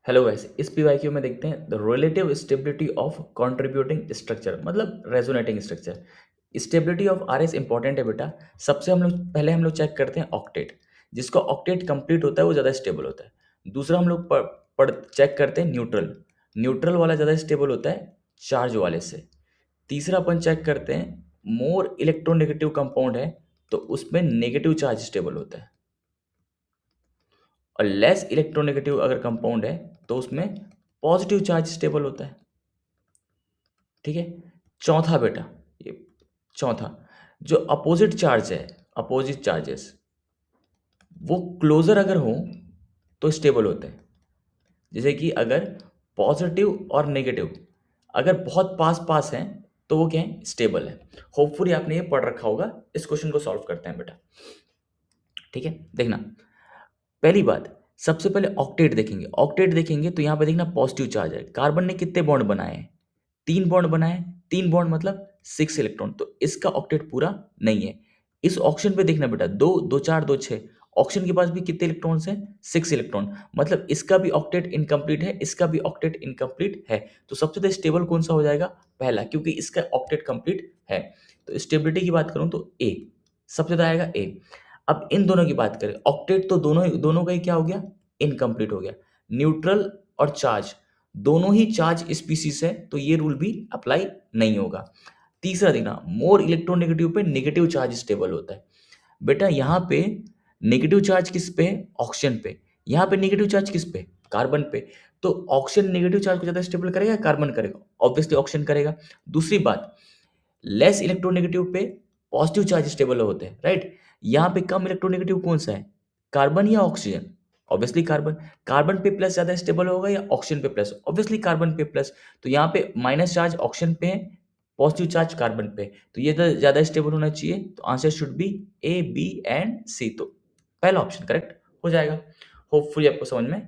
Hello guys, इस PYQ में देखते हैं the relative stability of contributing structure, मतलब resonating structure. Stability of RS important है बेटा। सबसे हम लोग चेक करते हैं ऑक्टेट। जिसका ऑक्टेट कंप्लीट होता है वो ज़्यादा स्टेबल होता है। दूसरा हम लोग चेक करते हैं न्यूट्रल। न्यूट्रल वाला ज़्यादा स्टेबल होता है चार्ज वाले से। तीसरा अपन चेक करते हैं मोर इलेक्ट्रोनेगेटिव कंपाउंड है तो उसमें नेगेटिव चार्ज स्टेबल होता है, और लेस इलेक्ट्रोनेगेटिव अगर कंपाउंड है तो उसमें पॉजिटिव चार्ज स्टेबल होता है। ठीक है। चौथा बेटा, ये चौथा, जो अपोजिट चार्ज है, अपोजिट चार्जेस वो क्लोजर अगर हो तो स्टेबल होते हैं। जैसे कि अगर पॉजिटिव और नेगेटिव अगर बहुत पास पास हैं तो वो क्या है, स्टेबल है। होपफुली आपने ये पढ़ रखा होगा। इस क्वेश्चन को सॉल्व करते हैं बेटा। ठीक है, देखना। पहली बात, सबसे पहले ऑक्टेट देखेंगे। ऑक्टेट देखेंगे तो यहाँ पे देखना पॉजिटिव चार्ज है। कार्बन ने कितने बॉन्ड बनाए हैं? 3 बॉन्ड बनाए। 3 बॉन्ड मतलब 6 इलेक्ट्रॉन, तो इसका ऑक्टेट पूरा नहीं है। इस ऑक्सीजन पे देखना बेटा, 2 2 4 2 6, ऑक्सीजन के पास भी कितने इलेक्ट्रॉन्स हैं? 6 इलेक्ट्रॉन, मतलब इसका भी ऑक्टेट इनकम्प्लीट है, इसका भी ऑक्टेट इनकम्प्लीट है। तो सबसे ज्यादा स्टेबल कौन सा हो जाएगा? पहला, क्योंकि इसका ऑक्टेट कंप्लीट है। तो स्टेबिलिटी की बात करूं तो ए सबसे ज्यादा आएगा, ए। अब इन दोनों की बात करें, ऑक्टेट तो दोनों दोनों का ही क्या हो गया? इनकम्प्लीट हो गया। न्यूट्रल और चार्ज दोनों ही चार्ज स्पीसीज है तो ये रूल भी अप्लाई नहीं होगा। तीसरा देखना, मोर इलेक्ट्रोनेगेटिव पे नेगेटिव चार्ज स्टेबल होता है। बेटा यहाँ पे नेगेटिव चार्ज किस पे? ऑक्सीजन पे। यहाँ पे नेगेटिव चार्ज किस पे? कार्बन पे। तो ऑक्सीजन नेगेटिव चार्ज को ज्यादा स्टेबल करेगा या कार्बन करेगा? ऑब्वियसली ऑक्सीजन करेगा। दूसरी बात, लेस इलेक्ट्रोनेगेटिव पे पॉजिटिव चार्ज स्टेबल होते हैं, राइट। यहाँ पे कम इलेक्ट्रोनेगेटिव कौन सा है? कार्बन या ऑक्सीजन? Obviously carbon. कार्बन पे प्लस ज्यादा स्टेबल होगा या ऑक्सीजन पे प्लस? ऑब्वियसली कार्बन पे प्लस। तो यहाँ पे माइनस चार्ज ऑक्सीजन पे है, पॉजिटिव चार्ज कार्बन पे, तो ये तो ज्यादा स्टेबल होना चाहिए। तो answer should be A, B and C. तो पहला ऑप्शन करेक्ट हो जाएगा। होपफुली आपको समझ में